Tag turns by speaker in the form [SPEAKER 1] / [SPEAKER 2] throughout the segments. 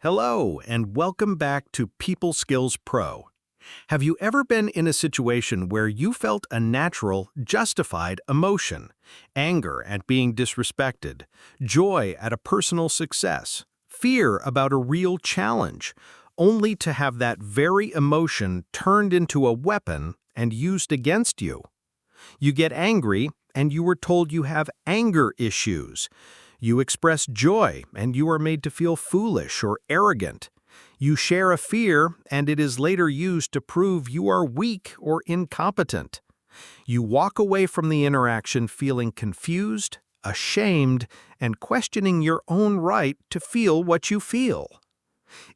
[SPEAKER 1] Hello, and welcome back to People Skills Pro. Have you ever been in a situation where you felt a natural, justified emotion, anger at being disrespected, joy at a personal success, fear about a real challenge, only to have that very emotion turned into a weapon and used against you? You get angry, and you were told you have anger issues. You express joy, and you are made to feel foolish or arrogant. You share a fear, and it is later used to prove you are weak or incompetent. You walk away from the interaction feeling confused, ashamed, and questioning your own right to feel what you feel.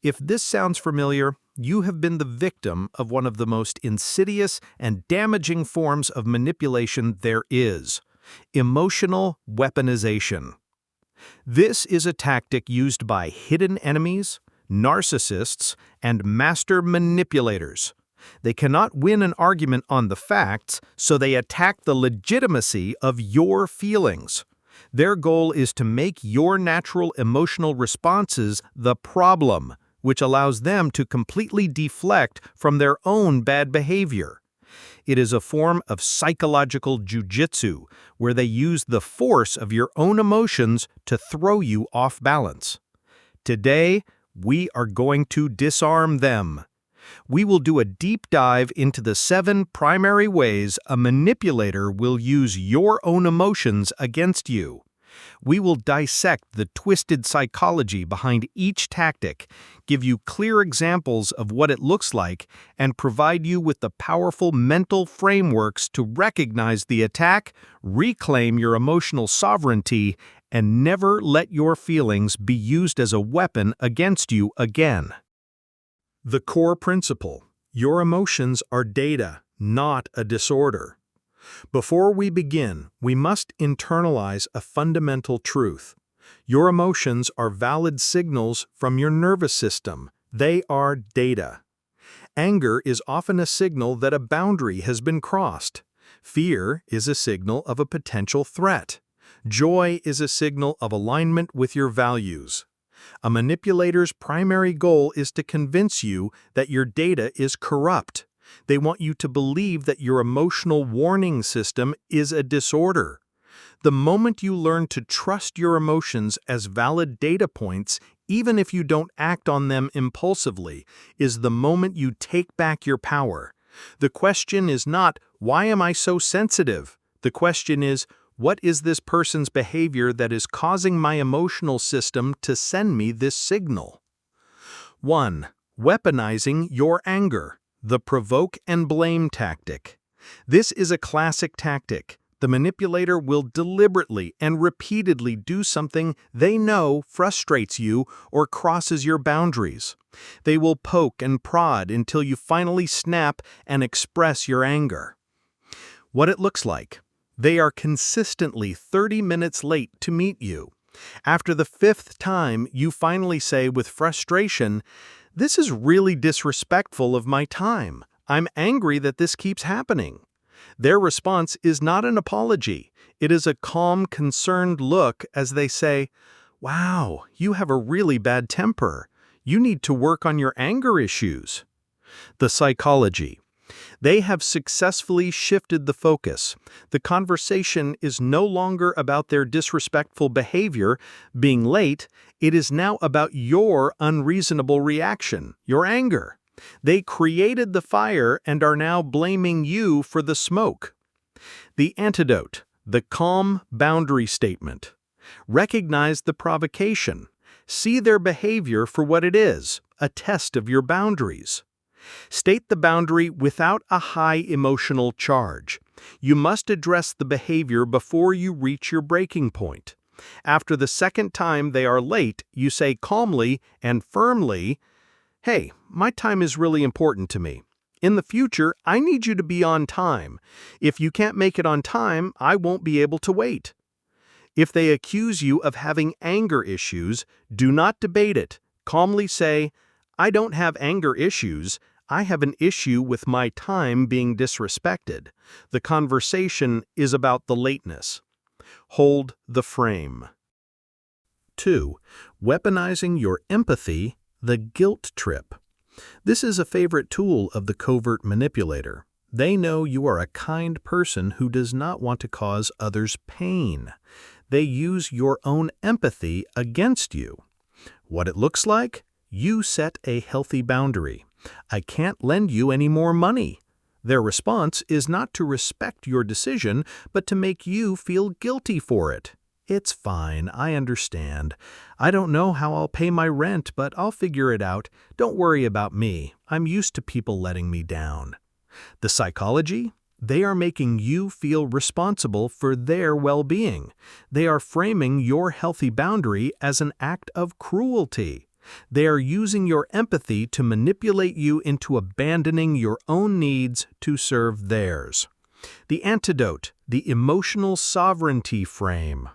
[SPEAKER 1] If this sounds familiar, you have been the victim of one of the most insidious and damaging forms of manipulation there is: emotional weaponization. This is a tactic used by hidden enemies, narcissists, and master manipulators. They cannot win an argument on the facts, so they attack the legitimacy of your feelings. Their goal is to make your natural emotional responses the problem, which allows them to completely deflect from their own bad behavior. It is a form of psychological jujitsu, where they use the force of your own emotions to throw you off balance. Today, we are going to disarm them. We will do a deep dive into the 7 primary ways a manipulator will use your own emotions against you. We will dissect the twisted psychology behind each tactic, give you clear examples of what it looks like, and provide you with the powerful mental frameworks to recognize the attack, reclaim your emotional sovereignty, and never let your feelings be used as a weapon against you again. The core principle: your emotions are data, not a disorder. Before we begin, we must internalize a fundamental truth. Your emotions are valid signals from your nervous system. They are data. Anger is often a signal that a boundary has been crossed. Fear is a signal of a potential threat. Joy is a signal of alignment with your values. A manipulator's primary goal is to convince you that your data is corrupt. They want you to believe that your emotional warning system is a disorder. The moment you learn to trust your emotions as valid data points, even if you don't act on them impulsively, is the moment you take back your power. The question is not, "Why am I so sensitive?" The question is, "What is this person's behavior that is causing my emotional system to send me this signal?" 1. Weaponizing your anger. The Provoke and Blame tactic. This is a classic tactic. The manipulator will deliberately and repeatedly do something they know frustrates you or crosses your boundaries. They will poke and prod until you finally snap and express your anger. What it looks like: they are consistently 30 minutes late to meet you. After the 5th time, you finally say with frustration, "This is really disrespectful of my time. I'm angry that this keeps happening." Their response is not an apology. It is a calm, concerned look as they say, "Wow, you have a really bad temper. You need to work on your anger issues." The psychology. They have successfully shifted the focus. The conversation is no longer about their disrespectful behavior, being late. It is now about your unreasonable reaction, your anger. They created the fire and are now blaming you for the smoke. The antidote: the calm boundary statement. Recognize the provocation. See their behavior for what it is, a test of your boundaries. State the boundary without a high emotional charge. You must address the behavior before you reach your breaking point. After the 2nd time they are late, you say calmly and firmly, "Hey, my time is really important to me. In the future, I need you to be on time. If you can't make it on time, I won't be able to wait." If they accuse you of having anger issues, do not debate it. Calmly say, "I don't have anger issues. I have an issue with my time being disrespected." The conversation is about the lateness. Hold the frame. 2. Weaponizing your empathy. The guilt trip. This is a favorite tool of the covert manipulator. They know you are a kind person who does not want to cause others pain. They use your own empathy against you. What it looks like? You set a healthy boundary. I can't lend you any more money. Their response is not to respect your decision, but to make you feel guilty for it. It's fine, I understand. I don't know how I'll pay my rent, but I'll figure it out. Don't worry about me. I'm used to people letting me down. The psychology? They are making you feel responsible for their well-being. They are framing your healthy boundary as an act of cruelty. They are using your empathy to manipulate you into abandoning your own needs to serve theirs. The antidote, the emotional sovereignty frame.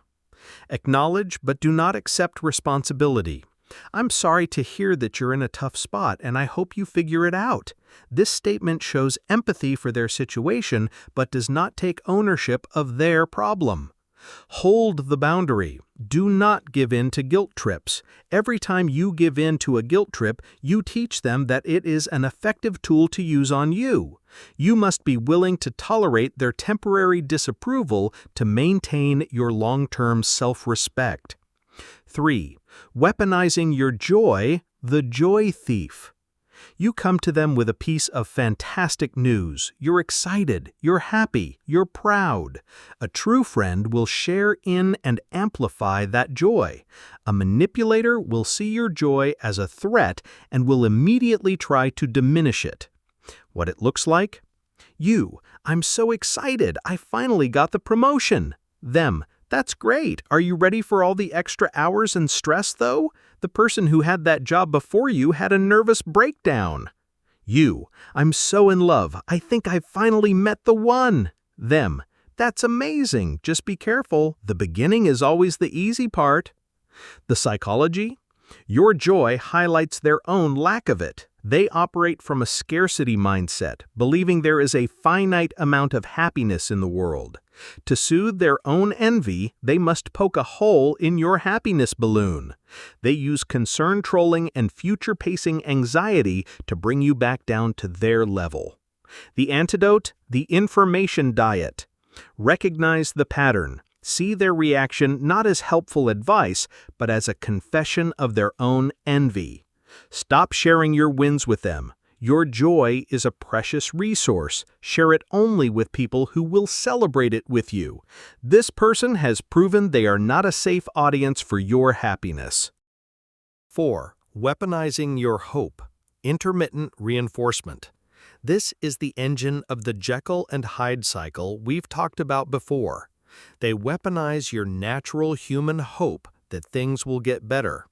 [SPEAKER 1] Acknowledge but do not accept responsibility. I'm sorry to hear that you're in a tough spot, and I hope you figure it out. This statement shows empathy for their situation, but does not take ownership of their problem. Hold the boundary. Do not give in to guilt trips. Every time you give in to a guilt trip, you teach them that it is an effective tool to use on you. You must be willing to tolerate their temporary disapproval to maintain your long-term self-respect. 3. Weaponizing your joy, the joy thief. You come to them with a piece of fantastic news. You're excited, you're happy, you're proud. A true friend will share in and amplify that joy. A manipulator will see your joy as a threat and will immediately try to diminish it. What it looks like? You, I'm so excited, I finally got the promotion. Them, that's great. Are you ready for all the extra hours and stress, though? The person who had that job before you had a nervous breakdown. You, I'm so in love. I think I've finally met the one. Them, that's amazing. Just be careful. The beginning is always the easy part. The psychology? Your joy highlights their own lack of it. They operate from a scarcity mindset, believing there is a finite amount of happiness in the world. To soothe their own envy, they must poke a hole in your happiness balloon. They use concern trolling and future-pacing anxiety to bring you back down to their level. The antidote? The information diet. Recognize the pattern. See their reaction not as helpful advice, but as a confession of their own envy. Stop sharing your wins with them. Your joy is a precious resource. Share it only with people who will celebrate it with you. This person has proven they are not a safe audience for your happiness. 4. Weaponizing your hope. Intermittent reinforcement. This is the engine of the Jekyll and Hyde cycle we've talked about before. They weaponize your natural human hope that things will get better.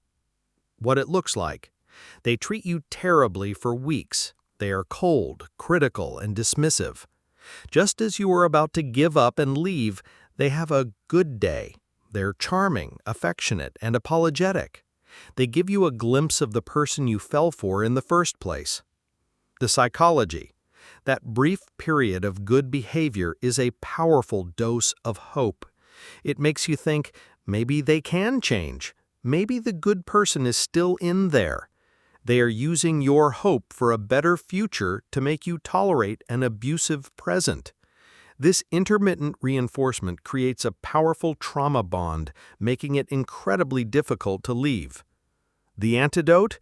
[SPEAKER 1] What it looks like. They treat you terribly for weeks. They are cold, critical, and dismissive. Just as you are about to give up and leave, they have a good day. They're charming, affectionate, and apologetic. They give you a glimpse of the person you fell for in the first place. The psychology. That brief period of good behavior is a powerful dose of hope. It makes you think, maybe they can change. Maybe the good person is still in there. They are using your hope for a better future to make you tolerate an abusive present. This intermittent reinforcement creates a powerful trauma bond, making it incredibly difficult to leave. The antidote?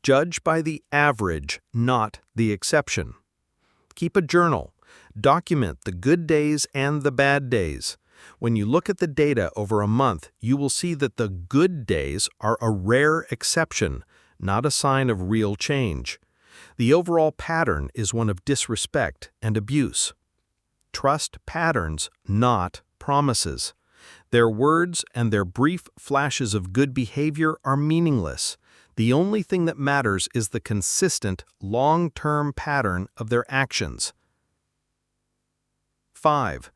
[SPEAKER 1] Judge by the average, not the exception. Keep a journal. Document the good days and the bad days. When you look at the data over a month, you will see that the good days are a rare exception, not a sign of real change. The overall pattern is one of disrespect and abuse. Trust patterns, not promises. Their words and their brief flashes of good behavior are meaningless. The only thing that matters is the consistent, long-term pattern of their actions. 5.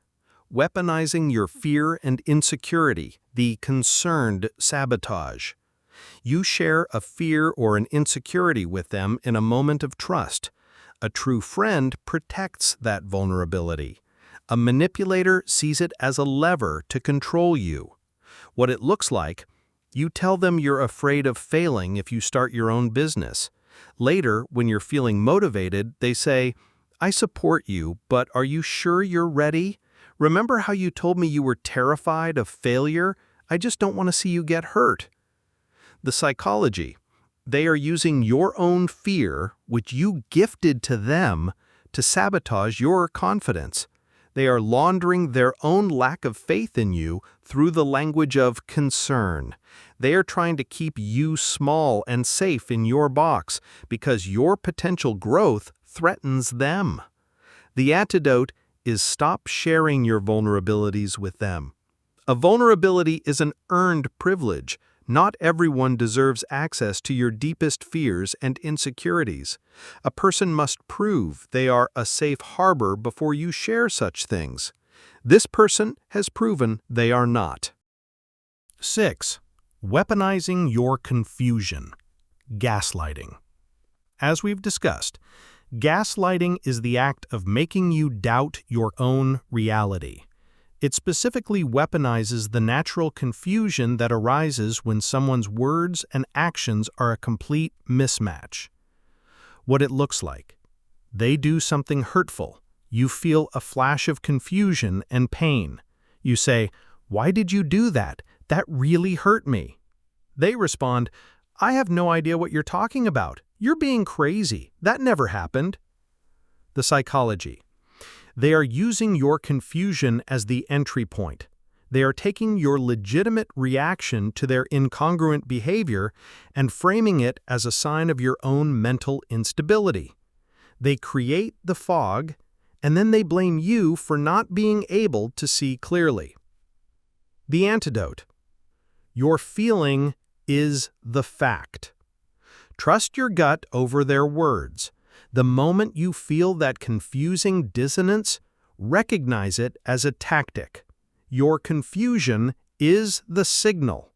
[SPEAKER 1] Weaponizing your fear and insecurity, the concerned sabotage. You share a fear or an insecurity with them in a moment of trust. A true friend protects that vulnerability. A manipulator sees it as a lever to control you. What it looks like, You tell them you're afraid of failing if you start your own business. Later, when you're feeling motivated, they say, "I support you, but are you sure you're ready? Remember how you told me you were terrified of failure? I just don't want to see you get hurt." The psychology. They are using your own fear, which you gifted to them, to sabotage your confidence. They are laundering their own lack of faith in you through the language of concern. They are trying to keep you small and safe in your box because your potential growth threatens them. The antidote is stop sharing your vulnerabilities with them. A vulnerability is an earned privilege. Not everyone deserves access to your deepest fears and insecurities. A person must prove they are a safe harbor before you share such things. This person has proven they are not. 6. Weaponizing your confusion. Gaslighting. As we've discussed, gaslighting is the act of making you doubt your own reality. It specifically weaponizes the natural confusion that arises when someone's words and actions are a complete mismatch. What it looks like. They do something hurtful. You feel a flash of confusion and pain. You say, "Why did you do that? That really hurt me." They respond, "I have no idea what you're talking about. You're being crazy. That never happened." The psychology. They are using your confusion as the entry point. They are taking your legitimate reaction to their incongruent behavior and framing it as a sign of your own mental instability. They create the fog, and then they blame you for not being able to see clearly. The antidote. Your feeling is the fact. Trust your gut over their words. The moment you feel that confusing dissonance, recognize it as a tactic. Your confusion is the signal.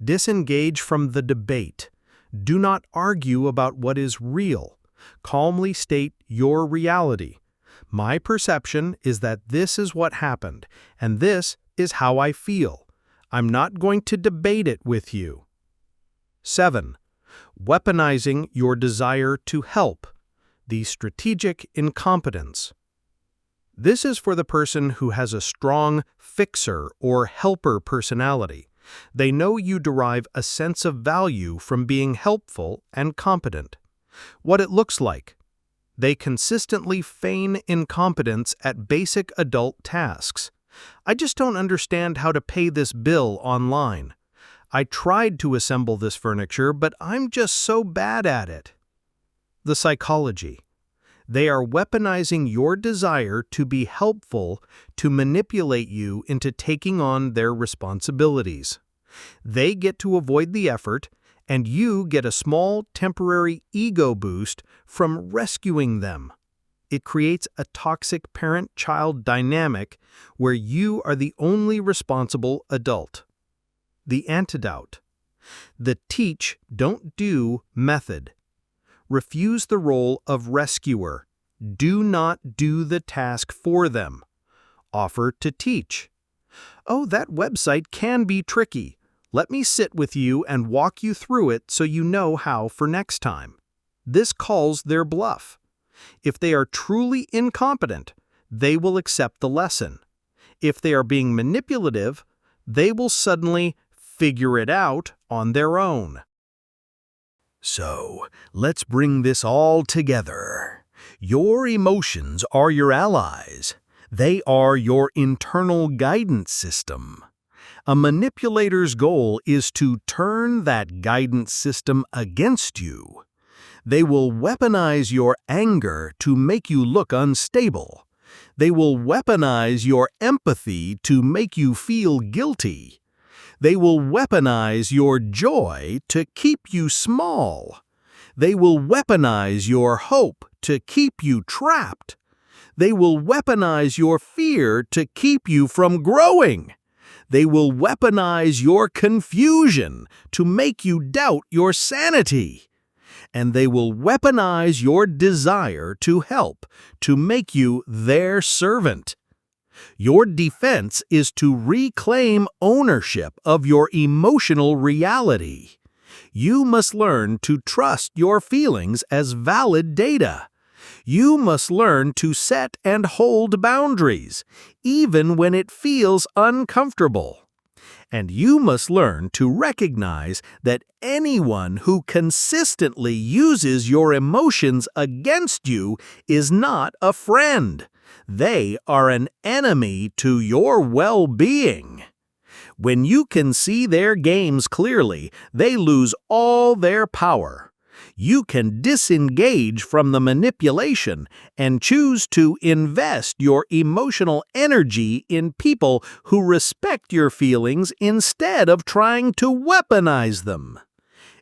[SPEAKER 1] Disengage from the debate. Do not argue about what is real. Calmly state your reality. My perception is that this is what happened, and this is how I feel. I'm not going to debate it with you. 7. Weaponizing your desire to help. The strategic incompetence. This is for the person who has a strong fixer or helper personality. They know you derive a sense of value from being helpful and competent. What it looks like. They consistently feign incompetence at basic adult tasks. "I just don't understand how to pay this bill online. I tried to assemble this furniture, but I'm just so bad at it." The psychology. They are weaponizing your desire to be helpful to manipulate you into taking on their responsibilities. They get to avoid the effort, and you get a small temporary ego boost from rescuing them. It creates a toxic parent-child dynamic where you are the only responsible adult. The antidote. The teach, don't do method. Refuse the role of rescuer. Do not do the task for them. Offer to teach. "Oh, that website can be tricky. Let me sit with you and walk you through it so you know how for next time." This calls their bluff. If they are truly incompetent, they will accept the lesson. If they are being manipulative, they will suddenly figure it out on their own. So, let's bring this all together. Your emotions are your allies. They are your internal guidance system. A manipulator's goal is to turn that guidance system against you. They will weaponize your anger to make you look unstable. They will weaponize your empathy to make you feel guilty. They will weaponize your joy to keep you small. They will weaponize your hope to keep you trapped. They will weaponize your fear to keep you from growing. They will weaponize your confusion to make you doubt your sanity. And they will weaponize your desire to help to make you their servant. Your defense is to reclaim ownership of your emotional reality. You must learn to trust your feelings as valid data. You must learn to set and hold boundaries, even when it feels uncomfortable. And you must learn to recognize that anyone who consistently uses your emotions against you is not a friend. They are an enemy to your well-being. When you can see their games clearly, they lose all their power. You can disengage from the manipulation and choose to invest your emotional energy in people who respect your feelings instead of trying to weaponize them.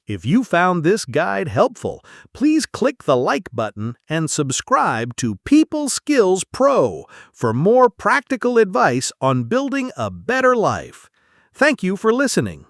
[SPEAKER 1] If you found this guide helpful, please click the like button and subscribe to People Skills Pro for more practical advice on building a better life. Thank you for listening.